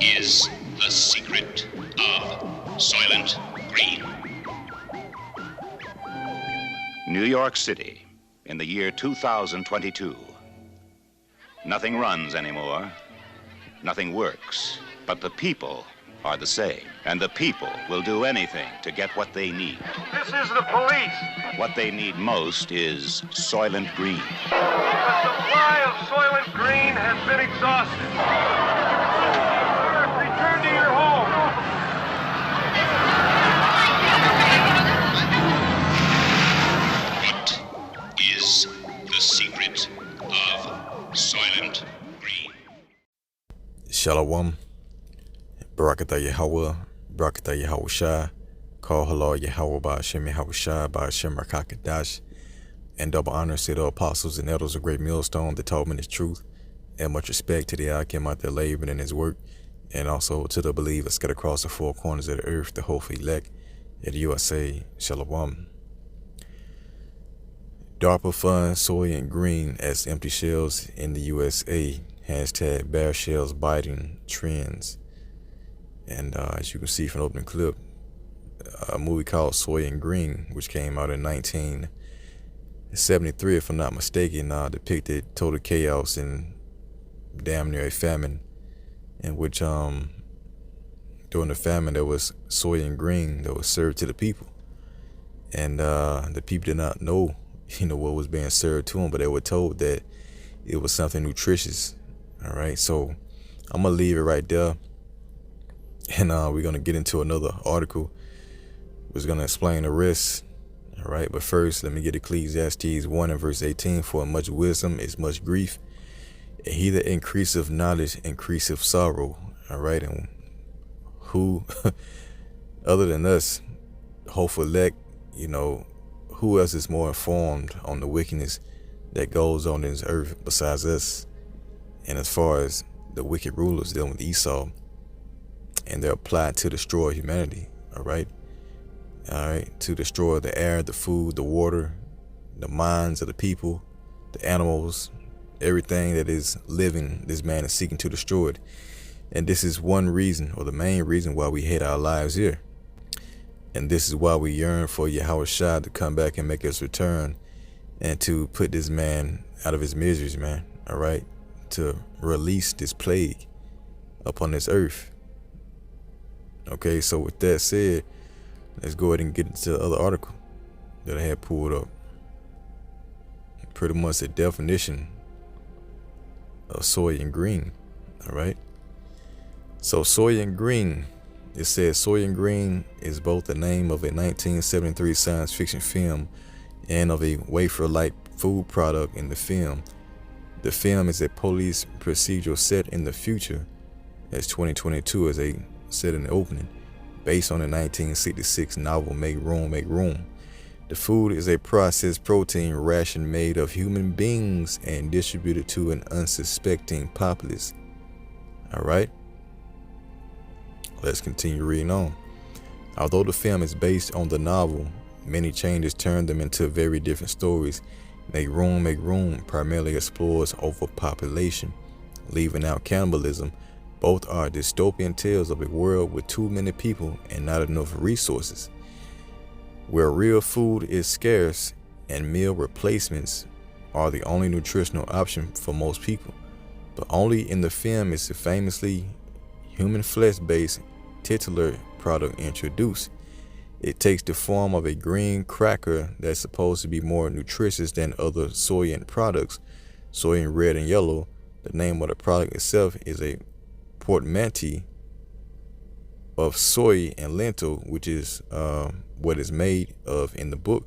is the secret of Soylent Green? New York City, in the year 2022. Nothing runs anymore. Nothing works. But the people are the same. And the people will do anything to get what they need. This is the police. What they need most is Soylent Green. The supply of Soylent Green has been exhausted. Return to your home. What is the secret of Soylent Green? Shalom. Barakatah Yahweh. Barakatah Yahushua. Call halal Yahweh by Hashem Yahushua by Hashem Rakakadash. And double honor to the apostles and elders of Great Millstone that taught me this truth. And much respect to the Akim out there laboring in his work. And also to the believers scattered across the four corners of the earth, the hopeful elect at the USA. Shalom. DARPA funds soy and green as empty shells in the USA. Hashtag bear shells biting trends. And as you can see from the opening clip, a movie called Soy and Green, which came out in 1973, if I'm not mistaken, depicted total chaos and damn near a famine, in which during the famine there was soy and green that was served to the people, and the people did not know, what was being served to them, but they were told that it was something nutritious. All right, so I'm gonna leave it right there, and we're gonna get into another article which is gonna explain the rest. All right, but first let me get Ecclesiastes 1 and verse 18. For much wisdom is much grief, and he that increaseth knowledge increaseth sorrow. All right, and who other than us, hopeful elect, who else is more informed on the wickedness that goes on in this earth besides us? And as far as the wicked rulers dealing with Esau, and they're applied to destroy humanity, all right, to destroy the air, the food, the water, the minds of the people, the animals, everything that is living, this man is seeking to destroy it. And this is one reason, or the main reason, why we hate our lives here. And this is why we yearn for Yahushua to come back and make us return, and to put this man out of his miseries, man, all right, to release this plague upon this earth. Okay, so with that said, let's go ahead and get into the other article that I had pulled up. Pretty much the definition of soy and green. All right. So soy and green, it says soy and green is both the name of a 1973 science fiction film and of a wafer-like food product in the film. The film is a police procedural set in the future, as 2022 as a said in the opening, based on the 1966 novel Make Room, Make Room. The food is a processed protein ration made of human beings and distributed to an unsuspecting populace. All right, let's continue reading on. Although the film is based on the novel, many changes turn them into very different stories. Make Room primarily explores overpopulation, leaving out cannibalism. Both are dystopian tales of a world with too many people and not enough resources, where real food is scarce and meal replacements are the only nutritional option for most people. But only in the film is the famously human flesh-based titular product introduced. It takes the form of a green cracker that's supposed to be more nutritious than other soy products, soy in red and yellow. The name of the product itself is a portmanteau of soy and lentil, which is what is made of in the book.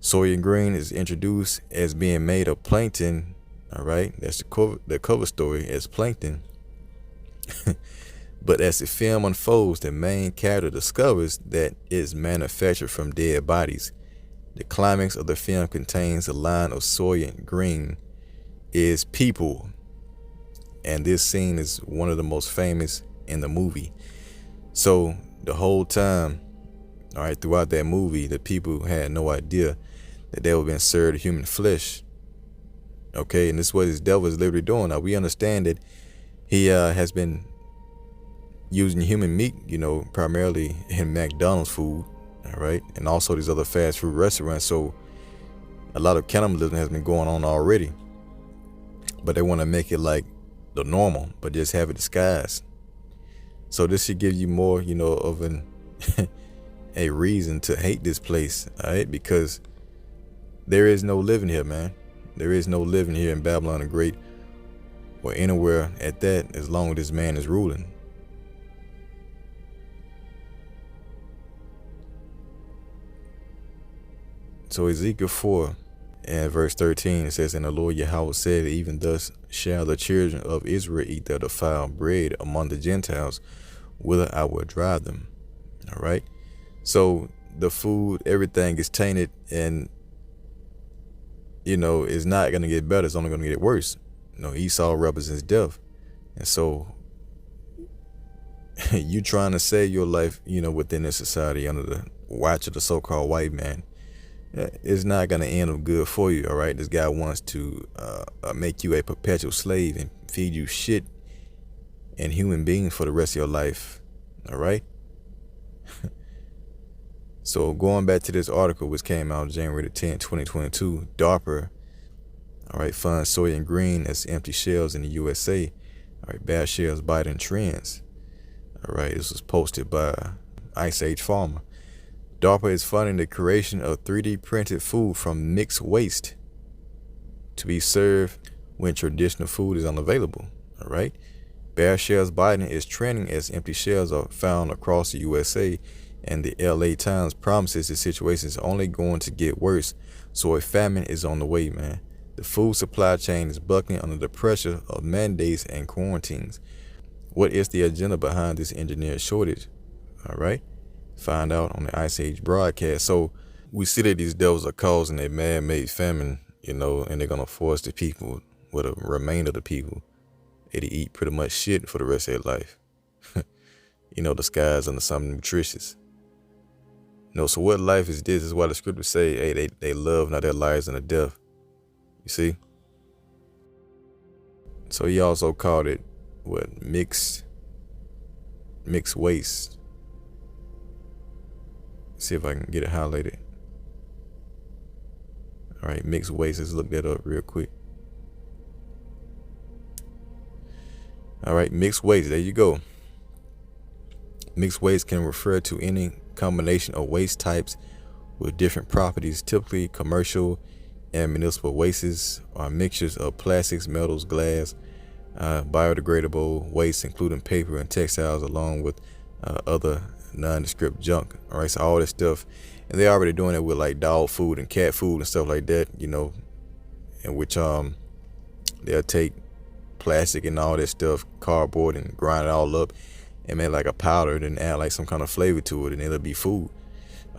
Soy and green is introduced as being made of plankton. All right, that's the cover story as plankton. But as the film unfolds, the main character discovers that it's manufactured from dead bodies. The climax of the film contains a line of soy and green is people. And this scene is one of the most famous in the movie. So the whole time, all right, throughout that movie, the people had no idea that they were being served human flesh. Okay, and this is what this devil is literally doing. Now we understand that he has been using human meat, primarily in McDonald's food, all right, and also these other fast food restaurants. So a lot of cannibalism has been going on already, but they want to make it like the normal, but just have it disguised. So this should give you more, of an a reason to hate this place, all right? Because there is no living here, man. There is no living here in Babylon the Great, or anywhere at that, as long as this man is ruling. So Ezekiel 4 and verse 13, it says, "And the Lord Yahweh said, even thus shall the children of Israel eat their defiled bread among the Gentiles, whither I will drive them." All right. So the food, everything is tainted, and it's not going to get better. It's only going to get worse. Esau represents death. And so you trying to save your life, within this society under the watch of the so-called white man, it's not going to end up good for you. All right. This guy wants to make you a perpetual slave and feed you shit and human beings for the rest of your life. All right. So going back to this article, which came out January the 10th, 2022, DARPA, all right, funds soy and green as empty shells in the USA. All right, bad shells biting trends. All right, this was posted by Ice Age Farmer. DARPA is funding the creation of 3D printed food from mixed waste to be served when traditional food is unavailable. All right, bad shells biting is trending as empty shells are found across the USA. And the LA Times promises the situation is only going to get worse. So a famine is on the way, man. The food supply chain is buckling under the pressure of mandates and quarantines. What is the agenda behind this engineered shortage? All right. Find out on the Ice Age broadcast. So we see that these devils are causing a man-made famine, and they're going to force the people, the remainder of the people, to eat pretty much shit for the rest of their life. Disguised under something nutritious. So what life is this? Is why the scriptures say, hey, they love not their lives unto death. You see? So he also called it, mixed waste. See if I can get it highlighted. All right, mixed waste. Let's look that up real quick. All right, mixed waste. There you go. Mixed waste can refer to any combination of waste types with different properties. Typically, commercial and municipal wastes are mixtures of plastics, metals, glass, biodegradable waste, including paper and textiles, along with other nondescript junk. All right, so all this stuff, and they're already doing it with like dog food and cat food and stuff like that, in which they'll take plastic and all that stuff, cardboard, and grind it all up and make like a powder, then add like some kind of flavor to it, and it'll be food.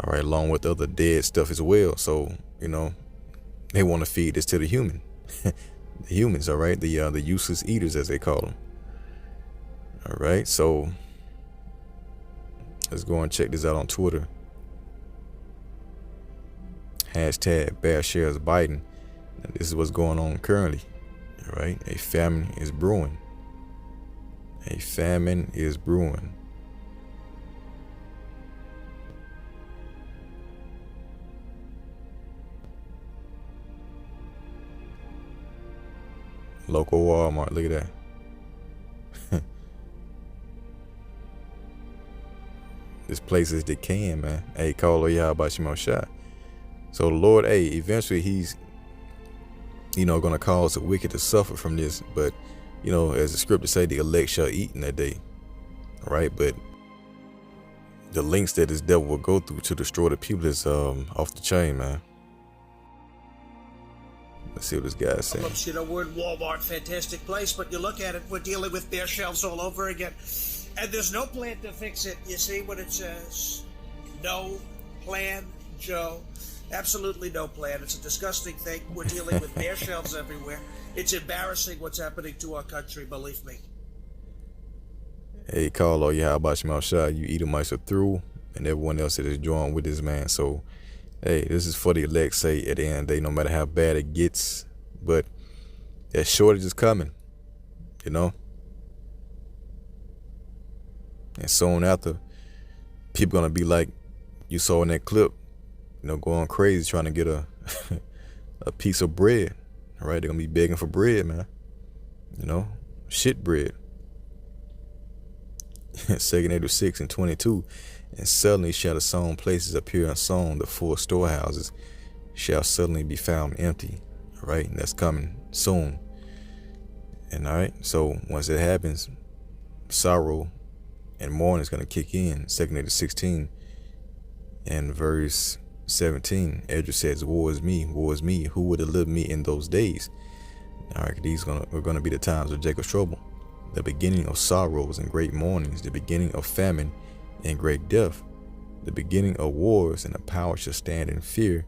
All right, along with other dead stuff as well. So they want to feed this to the human, the humans. All right, the useless eaters, as they call them. All right, so let's go and check this out on Twitter. Hashtag Bear Shares Biden. And this is what's going on currently. All right, a famine is brewing. A famine is brewing. Local Walmart, look at that. This place is decaying, man. Hey, call Yah about Shemo Shah. So the Lord, eventually he's, gonna cause the wicked to suffer from this. But, as the scripture say, the elect shall eat in that day. All right, but the links that this devil will go through to destroy the people is off the chain, man. Let's see what this guy's saying. We're in Walmart, fantastic place, but you look at it, we're dealing with bare shelves all over again. And there's no plan to fix it. You see what it says? No plan, Joe. Absolutely no plan. It's a disgusting thing. We're dealing with bare shelves everywhere. It's embarrassing what's happening to our country, believe me. Hey, call Yah about Shemo Shah. You Edomites are through, and everyone else that is joined with this man. So, hey, this is for the elect. Say at the end of the day, no matter how bad it gets, but that shortage is coming. And soon after, people gonna be like you saw in that clip, going crazy trying to get a a piece of bread. All right, they're gonna be begging for bread, man. Shit bread. 2 Esdras 6 and 22. And suddenly shall the sown places appear unsown, the full storehouses shall suddenly be found empty. All right, and that's coming soon. And all right, so once it happens, sorrow and mourning is going to kick in. 2 Esdras 16 and verse 17. Esdras says, woe is me, who would deliver me in those days? All right, these are going to be the times of Jacob's trouble, the beginning of sorrows and great mournings, the beginning of famine and great death, the beginning of wars, and the power shall stand in fear,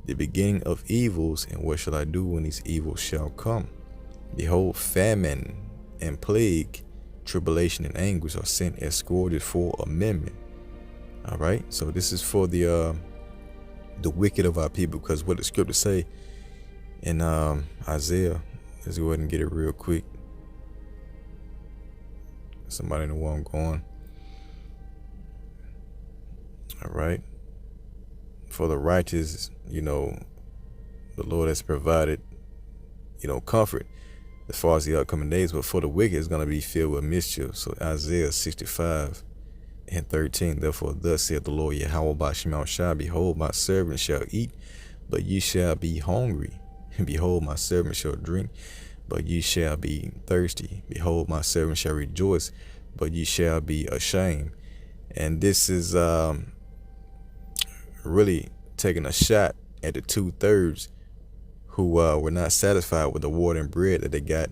the beginning of evils, and what shall I do when these evils shall come? Behold, famine and plague, tribulation and anguish are sent as scourges for amendment. All right, so this is for the wicked of our people, because what the scriptures say in Isaiah. Let's go ahead and get it real quick. Somebody know where I'm going. All right. For the righteous, the Lord has provided, comfort as far as the upcoming days, but for the wicked it's going to be filled with mischief. So Isaiah 65 and 13, therefore thus saith the Lord Yahweh Bashem Shai, behold, my servant shall eat, but ye shall be hungry. And behold, my servant shall drink, but ye shall be thirsty. Behold, my servant shall rejoice, but ye shall be ashamed. And this is really taking a shot at the 2/3 who were not satisfied with the water and bread that they got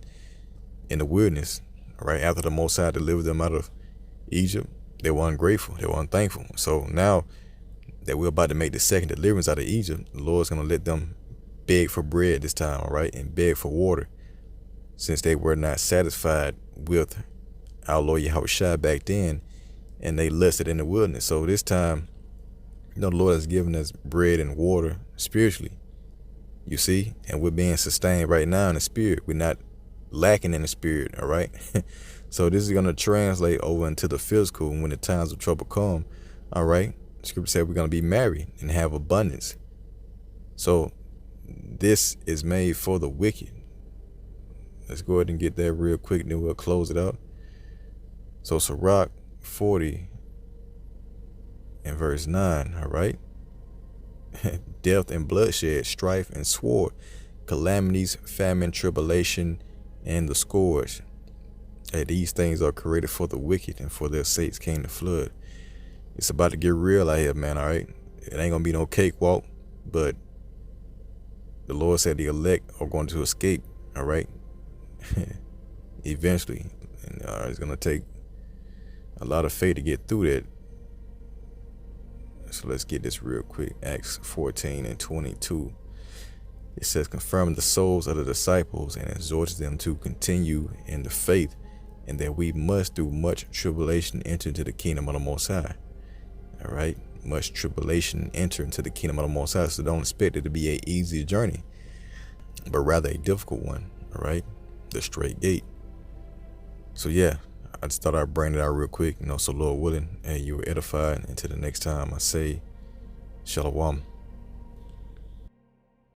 in the wilderness. Right after the Most High delivered them out of Egypt, they were ungrateful, they were unthankful. So now that we're about to make the second deliverance out of Egypt, the Lord's going to let them beg for bread this time, all right, and beg for water, since they were not satisfied with our Lord Yahweh Shai back then, and they lusted in the wilderness. So this time, the Lord has given us bread and water spiritually, you see, and we're being sustained right now in the spirit. We're not lacking in the spirit, all right? So this is going to translate over into the physical when the times of trouble come, all right? Scripture said we're going to be married and have abundance. So this is made for the wicked. Let's go ahead and get that real quick, then we'll close it out. So Sirach 40 and verse 9, all right? Death and bloodshed, strife and sword, calamities, famine, tribulation, and the scourge. Hey, these things are created for the wicked, and for their sakes came the flood. It's about to get real out here, man, all right? It ain't gonna be no cakewalk, but the Lord said the elect are going to escape, all right? Eventually. And it's going to take a lot of faith to get through that. So let's get this real quick. Acts 14 and 22. It says, confirm the souls of the disciples and exhorts them to continue in the faith, and that we must through much tribulation enter into the kingdom of the Most High. All right? Much tribulation enter into the kingdom of the Most High. So don't expect it to be an easy journey, but rather a difficult one. All right? The straight gate. So yeah, I just thought I'd bring it out real quick, so Lord willing, and you were edified. Until the next time, I say, Shalom.